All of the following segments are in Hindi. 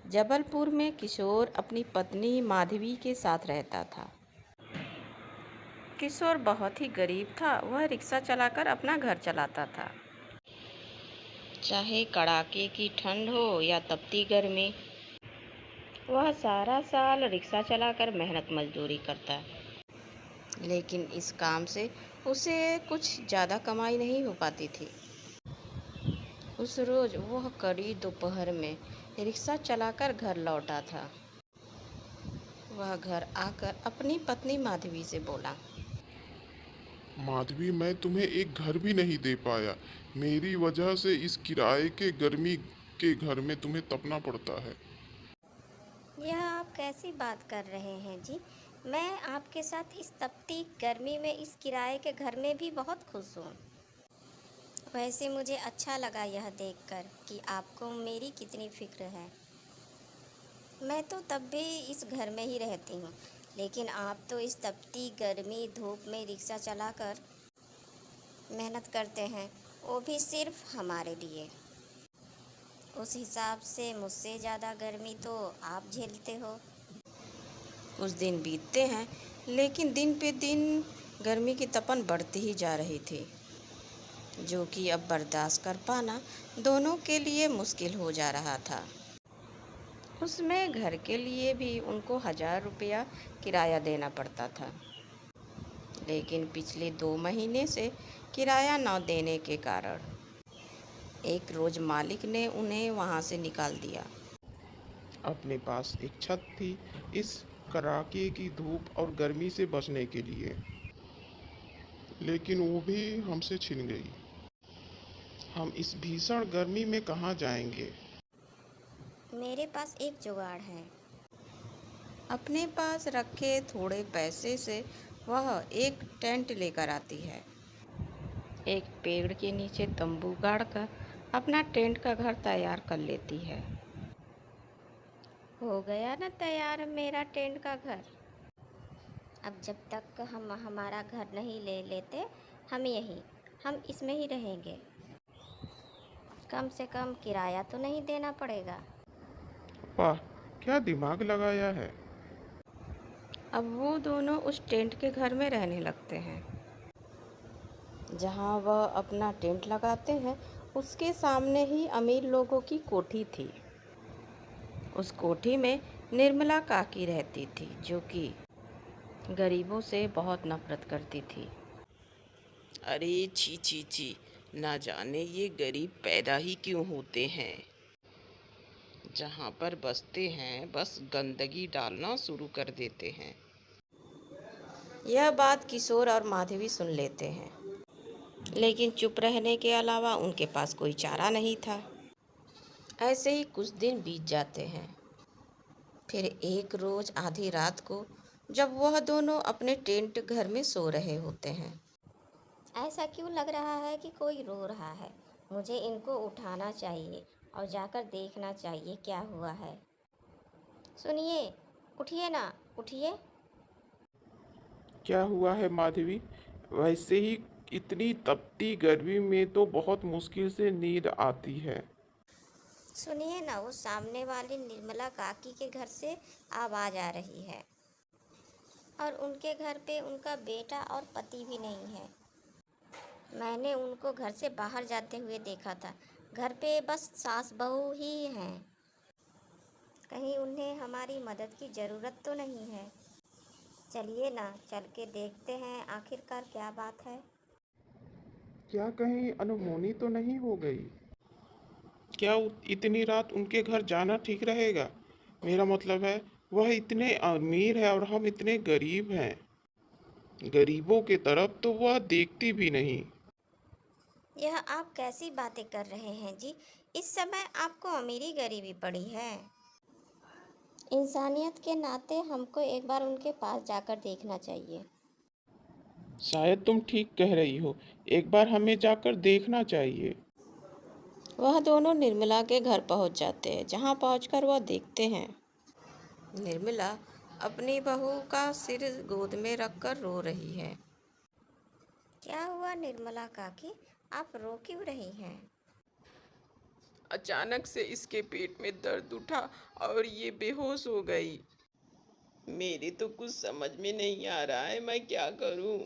जबलपुर में किशोर अपनी पत्नी माधवी के साथ रहता था। किशोर बहुत ही गरीब था। वह रिक्शा चलाकर अपना घर चलाता था। चाहे कड़ाके की ठंड हो या तपती गर्मी, वह सारा साल रिक्शा चलाकर मेहनत मजदूरी करता। लेकिन इस काम से उसे कुछ ज़्यादा कमाई नहीं हो पाती थी। उस रोज़ वह कड़ी दोपहर में रिक्शा चलाकर घर लौटा था। वह घर आकर अपनी पत्नी माधवी से बोला, माधवी, मैं तुम्हें एक घर भी नहीं दे पाया। मेरी वजह से इस किराए के गर्मी के घर में तुम्हें तपना पड़ता है। यह आप कैसी बात कर रहे हैं जी? मैं आपके साथ इस तपती गर्मी में इस किराए के घर में भी बहुत खुश हूँ। वैसे मुझे अच्छा लगा यह देखकर कि आपको मेरी कितनी फिक्र है। मैं तो तब भी इस घर में ही रहती हूँ, लेकिन आप तो इस तपती गर्मी धूप में रिक्शा चलाकर मेहनत करते हैं, वो भी सिर्फ हमारे लिए। उस हिसाब से मुझसे ज़्यादा गर्मी तो आप झेलते हो। कुछ दिन बीतते हैं, लेकिन दिन पे दिन गर्मी की तपन बढ़ती ही जा रही थी, जो कि अब बर्दाश्त कर पाना दोनों के लिए मुश्किल हो जा रहा था। उसमें घर के लिए भी उनको 1000 रुपया किराया देना पड़ता था। लेकिन पिछले 2 महीने से किराया न देने के कारण एक रोज़ मालिक ने उन्हें वहाँ से निकाल दिया। अपने पास एक छत थी इस कड़ाके की धूप और गर्मी से बचने के लिए, लेकिन वो भी हमसे छिन गई। हम इस भीषण गर्मी में कहाँ जाएंगे? मेरे पास एक जुगाड़ है। अपने पास रखे थोड़े पैसे से वह एक टेंट लेकर आती है। एक पेड़ के नीचे तंबू गाड़कर अपना टेंट का घर तैयार कर लेती है। हो गया ना तैयार मेरा टेंट का घर। अब जब तक हम हमारा घर नहीं ले लेते, हम इसमें ही रहेंगे। कम से कम किराया तो नहीं देना पड़ेगा। वाह, क्या दिमाग लगाया है। अब वो दोनों उस टेंट के घर में रहने लगते हैं। जहाँ वह अपना टेंट लगाते हैं, उसके सामने ही अमीर लोगों की कोठी थी। उस कोठी में निर्मला काकी रहती थी, जो कि गरीबों से बहुत नफरत करती थी। अरे छी छी छी, ना जाने ये गरीब पैदा ही क्यों होते हैं। जहाँ पर बसते हैं बस गंदगी डालना शुरू कर देते हैं। यह बात किशोर और माधवी सुन लेते हैं, लेकिन चुप रहने के अलावा उनके पास कोई चारा नहीं था। ऐसे ही कुछ दिन बीत जाते हैं। फिर एक रोज़ आधी रात को, जब वह दोनों अपने टेंट घर में सो रहे होते हैं, ऐसा क्यों लग रहा है कि कोई रो रहा है? मुझे इनको उठाना चाहिए और जाकर देखना चाहिए क्या हुआ है। सुनिए, उठिए ना, उठिए। क्या हुआ है माधवी? वैसे ही इतनी तपती गर्मी में तो बहुत मुश्किल से नींद आती है। सुनिए ना, वो सामने वाली निर्मला काकी के घर से आवाज़ आ रही है। और उनके घर पे उनका बेटा और पति भी नहीं है। मैंने उनको घर से बाहर जाते हुए देखा था। घर पे बस सास बहू ही हैं। कहीं उन्हें हमारी मदद की ज़रूरत तो नहीं है? चलिए ना, चल के देखते हैं आखिरकार क्या बात है। क्या कहीं अनहोनी तो नहीं हो गई? क्या इतनी रात उनके घर जाना ठीक रहेगा? मेरा मतलब है, वह इतने अमीर है और हम इतने गरीब हैं। गरीबों के तरफ तो वह देखती भी नहीं। यह आप कैसी बातें कर रहे हैं जी? इस समय आपको अमीरी गरीबी पड़ी है। इंसानियत के नाते हमको एक बार उनके पास जाकर देखना चाहिए। शायद तुम ठीक कह रही हो। एक बार हमें जाकर देखना चाहिए। वह दोनों निर्मला के घर पहुंच जाते हैं, जहां पहुंचकर वह देखते हैं निर्मला अपनी बहू का सिर गोद में रखकर रो रही है। क्या हुआ निर्मला काकी? आप रो क्यों रही हैं? अचानक से इसके पेट में दर्द उठा और ये बेहोश हो गई। मेरे तो कुछ समझ में नहीं आ रहा है, मैं क्या करूं?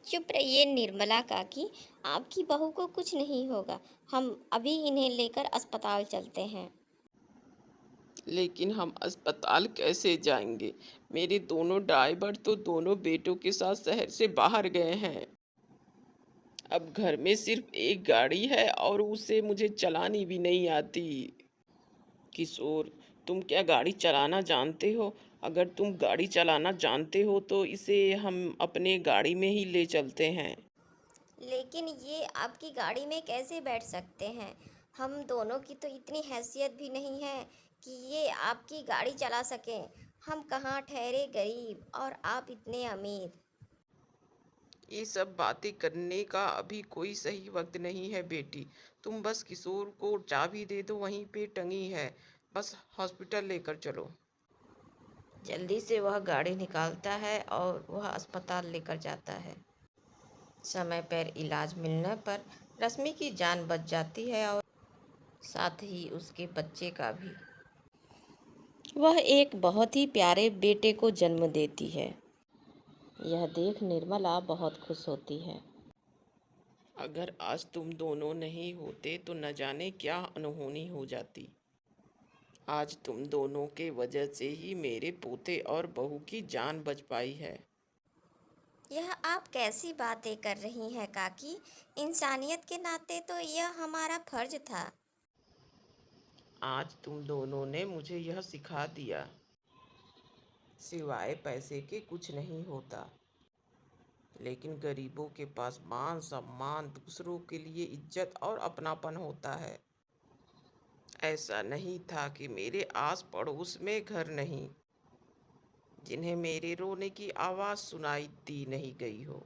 चुप रहिए निर्मला काकी, आपकी बहू को कुछ नहीं होगा। हम अभी इन्हें लेकर अस्पताल चलते हैं। लेकिन हम अस्पताल कैसे जाएंगे? मेरे दोनों ड्राइवर तो दोनों बेटों के साथ शहर से बाहर गए हैं। अब घर में सिर्फ एक गाड़ी है और उसे मुझे चलानी भी नहीं आती। किशोर, तुम क्या गाड़ी चलाना जानते हो? अगर तुम गाड़ी चलाना जानते हो तो इसे हम अपने गाड़ी में ही ले चलते हैं। लेकिन ये आपकी गाड़ी में कैसे बैठ सकते हैं? हम दोनों की तो इतनी हैसियत भी नहीं है कि ये आपकी गाड़ी चला सकें। हम कहाँ ठहरे गरीब और आप इतने अमीर। ये सब बातें करने का अभी कोई सही वक्त नहीं है बेटी। तुम बस किशोर को चाबी दे दो, वहीं पे टंगी है। बस हॉस्पिटल लेकर चलो। जल्दी से वह गाड़ी निकालता है और वह अस्पताल लेकर जाता है। समय पर इलाज मिलने पर रश्मि की जान बच जाती है और साथ ही उसके बच्चे का भी। वह एक बहुत ही प्यारे बेटे को जन्म देती है। यह देख निर्मला बहुत खुश होती है। अगर आज तुम दोनों नहीं होते तो न जाने क्या अनहोनी हो जाती। आज तुम दोनों के वजह से ही मेरे पोते और बहू की जान बच पाई है। यह आप कैसी बातें कर रही हैं काकी? इंसानियत के नाते तो यह हमारा फर्ज था। आज तुम दोनों ने मुझे यह सिखा दिया, सिवाय पैसे के कुछ नहीं होता। लेकिन गरीबों के पास मान सम्मान, दूसरों के लिए इज्जत और अपनापन होता है। ऐसा नहीं था कि मेरे आस पड़ोस में घर नहीं, जिन्हें मेरे रोने की आवाज़ सुनाई दी नहीं गई हो।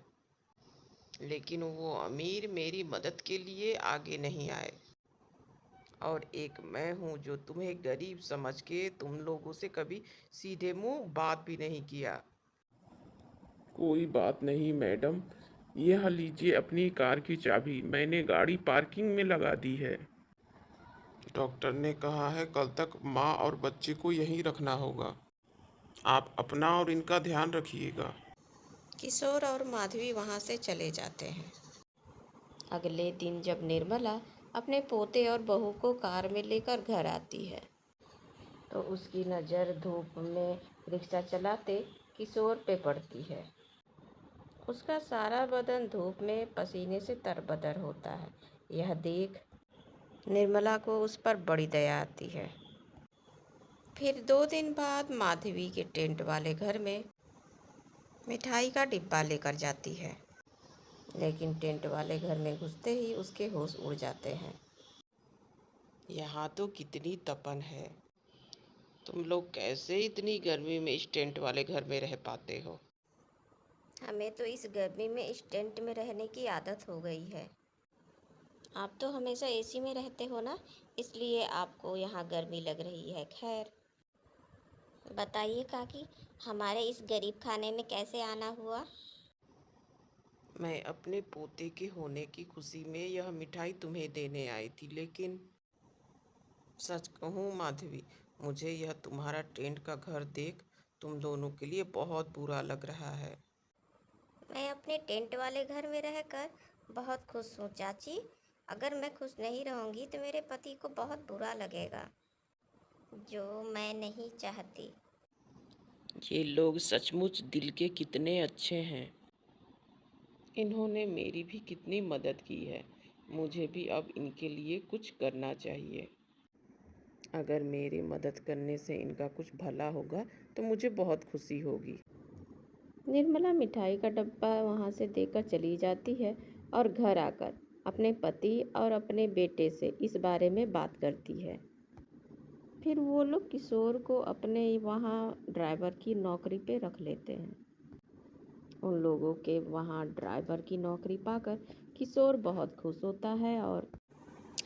लेकिन वो अमीर मेरी मदद के लिए आगे नहीं आए। और एक मैं हूँ जो तुम्हें गरीब समझ के तुम लोगों से कभी सीधे मुंह बात भी नहीं किया। कोई बात नहीं मैडम, यह लीजिए अपनी कार की चाबी, मैंने गाड़ी पार्किंग में लगा दी है। डॉक्टर ने कहा है कल तक माँ और बच्चे को यहीं रखना होगा। आप अपना और इनका ध्यान रखिएगा। किशोर और माधवी वहाँ से चले जाते हैं। अगले दिन जब निर्मला अपने पोते और बहू को कार में लेकर घर आती है तो उसकी नज़र धूप में रिक्शा चलाते किशोर पे पड़ती है। उसका सारा बदन धूप में पसीने से तरबतर होता है। यह देख निर्मला को उस पर बड़ी दया आती है। फिर 2 दिन बाद माधवी के टेंट वाले घर में मिठाई का डिब्बा लेकर जाती है, लेकिन टेंट वाले घर में घुसते ही उसके होश उड़ जाते हैं। यहाँ तो कितनी तपन है। तुम लोग कैसे इतनी गर्मी में इस टेंट वाले घर में रह पाते हो? हमें तो इस गर्मी में इस टेंट में रहने की आदत हो गई है। आप तो हमेशा एसी में रहते हो ना, इसलिए आपको यहाँ गर्मी लग रही है। खैर बताइए काकी, हमारे इस गरीब खाने में कैसे आना हुआ? मैं अपने पोते के होने की खुशी में यह मिठाई तुम्हें देने आई थी, लेकिन सच कहूँ माधवी, मुझे यह तुम्हारा टेंट का घर देख तुम दोनों के लिए बहुत बुरा लग रहा है। मैं अपने टेंट वाले घर में रहकर बहुत खुश हूँ चाची। अगर मैं खुश नहीं रहूँगी तो मेरे पति को बहुत बुरा लगेगा, जो मैं नहीं चाहती। ये लोग सचमुच दिल के कितने अच्छे हैं। इन्होंने मेरी भी कितनी मदद की है। मुझे भी अब इनके लिए कुछ करना चाहिए। अगर मेरे मदद करने से इनका कुछ भला होगा तो मुझे बहुत खुशी होगी। निर्मला मिठाई का डब्बा वहाँ से देकर चली जाती है और घर आकर अपने पति और अपने बेटे से इस बारे में बात करती है। फिर वो लोग किशोर को अपने वहाँ ड्राइवर की नौकरी पे रख लेते हैं। उन लोगों के वहाँ ड्राइवर की नौकरी पाकर किशोर बहुत खुश होता है और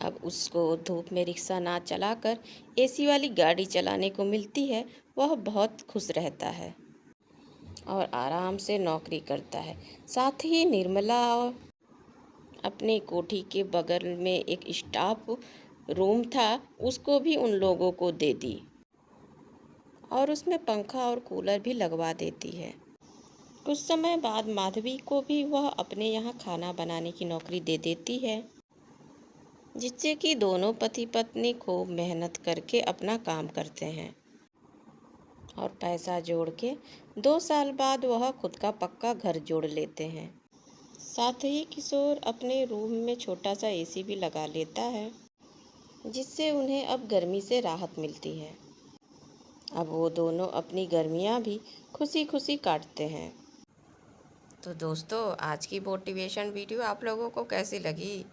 अब उसको धूप में रिक्शा ना चलाकर एसी वाली गाड़ी चलाने को मिलती है। वह बहुत खुश रहता है और आराम से नौकरी करता है। साथ ही निर्मला अपनी कोठी के बगल में एक स्टाफ रूम था, उसको भी उन लोगों को दे दी और उसमें पंखा और कूलर भी लगवा देती है। कुछ समय बाद माधवी को भी वह अपने यहाँ खाना बनाने की नौकरी दे देती है, जिससे कि दोनों पति पत्नी खूब मेहनत करके अपना काम करते हैं और पैसा जोड़ के 2 साल बाद वह खुद का पक्का घर जोड़ लेते हैं। साथ ही किशोर अपने रूम में छोटा सा एसी भी लगा लेता है, जिससे उन्हें अब गर्मी से राहत मिलती है। अब वो दोनों अपनी गर्मियाँ भी खुशी खुशी काटते हैं। तो दोस्तों, आज की मोटिवेशन वीडियो आप लोगों को कैसी लगी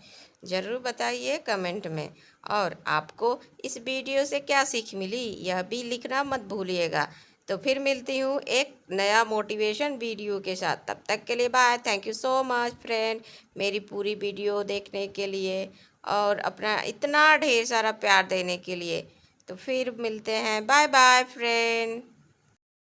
ज़रूर बताइए कमेंट में, और आपको इस वीडियो से क्या सीख मिली यह भी लिखना मत भूलिएगा। तो फिर मिलती हूँ एक नया मोटिवेशन वीडियो के साथ। तब तक के लिए bye. Thank you so much friend, मेरी पूरी वीडियो देखने के लिए और अपना इतना ढेर सारा प्यार देने के लिए। तो फिर मिलते हैं, बाय बाय फ्रेंड।